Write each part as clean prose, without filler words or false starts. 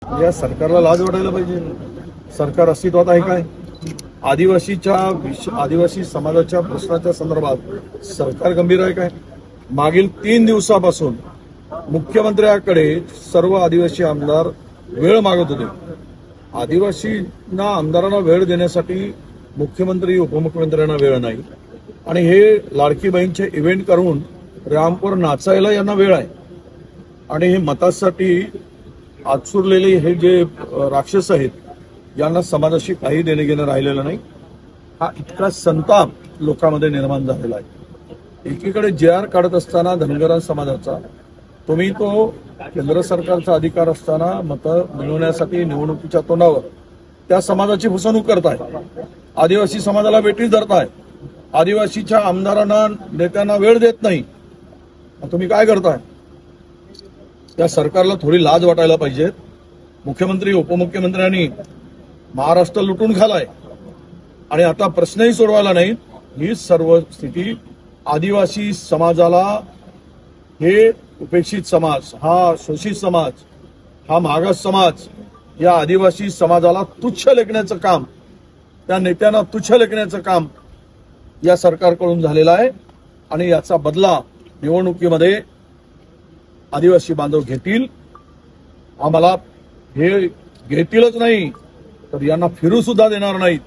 या सरकारला लाज वाटायला पाहिजे। सरकार अस्तित्वात आहे काय? आदिवासी समाजाच्या प्रश्नाच्या संदर्भात सरकार गंभीर आहे काय? मागील 3 दिवसापासून मुख्यमंत्र्याकडे सर्व आदिवासी आमदार वेळ मागत होते। आदिवासींना आमदारांना वेळ देण्यासाठी मुख्यमंत्री उपमुख्यमंत्र्यांना वेळ नाही आणि हे लाडकी बहीणचे इव्हेंट करून रामपूर नाचायला यांना वेळ आहे आणि हे मतासाठी आचुरलेले हे जे राक्षस आहेत यांना समाजाशी काही देणे घेणं राहिलेलं नाही। हा इतका संताप लोकांमध्ये निर्माण झालेला आहे। एकीकडे JR काढत असताना धनगर समाजाचा तुम्ही तो केंद्र सरकारचा अधिकार असताना मतं मिळवण्यासाठी निवडणुकीच्या तोंडावर त्या समाजाची फसवणूक करताय, आदिवासी समाजाला वेठीस धरताय, आदिवासीच्या आमदारांना नेत्यांना वेळ देत नाही। तुम्ही काय करताय? त्या सरकारला थोडी लाज वाटायला पाहिजे। मुख्यमंत्री उपमुख्यमंत्र्यांनी महाराष्ट्र लुटून खालाय आणि आता प्रश्नही सोडवायला नाही। ही सर्व स्थिती आदिवासी समाजाला, हे उपेक्षित समाज, हा शोषित समाज, हा मागास समाज, या आदिवासी समाजाला तुच्छ लेखण्याचं काम, त्या नेत्यांना तुच्छ लेखण्याचं काम या सरकारकडून झालेलं आहे आणि याचा बदला निवडणुकीमध्ये आदिवासी बांधव घेतील। आम्हाला हे घेतीलच नाही तर यांना फिरू सुद्धा देणार नाहीत।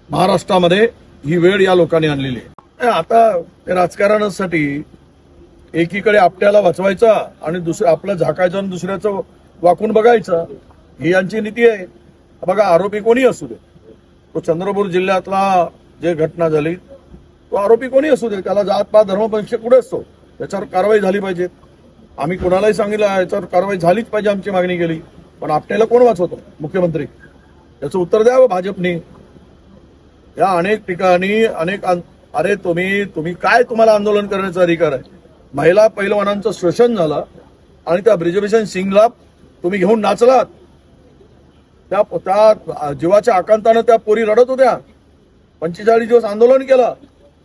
महाराष्ट्रामध्ये ही वेळ या लोकांनी आणलेली आहे। आता राजकारणासाठी एकीकडे आपट्याला वाचवायचा आणि दुसरं आपलं झाकायचं आणि दुसऱ्याचं वाकून बघायचं, ही यांची नीती आहे। बघा, आरोपी कोणी असू दे, तो चंद्रपूर जिल्ह्यातला जे घटना झाली तो आरोपी कोणी असू दे, त्याला जात पात धर्मपक्ष कुठे असतो, त्याच्यावर कारवाई झाली पाहिजे। आम्ही कोणालाही सांगितलं याच्यावर कारवाई झालीच पाहिजे, आमची मागणी केली, पण आपट्याला कोण वाचवतो? मुख्यमंत्री। याचं उत्तर द्यावं भाजपने। या अनेक ठिकाणी अरे तुम्ही काय, तुम्हाला आंदोलन करण्याचा अधिकार आहे? महिला पैलवानांचं शोषण झालं आणि त्या ब्रिजभूषण सिंगला तुम्ही घेऊन नाचलात, त्या जीवाच्या आकांतानं त्या पोरी रडत होत्या। 45 दिवस आंदोलन केलं,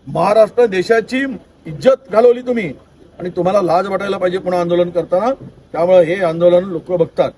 महाराष्ट्र देशाची इज्जत घालवली तुम्ही आणि तुम्हाला लाज वाटायला पाहिजे पुन्हा आंदोलन करताना। त्यामुळे हे आंदोलन लोक बघतात।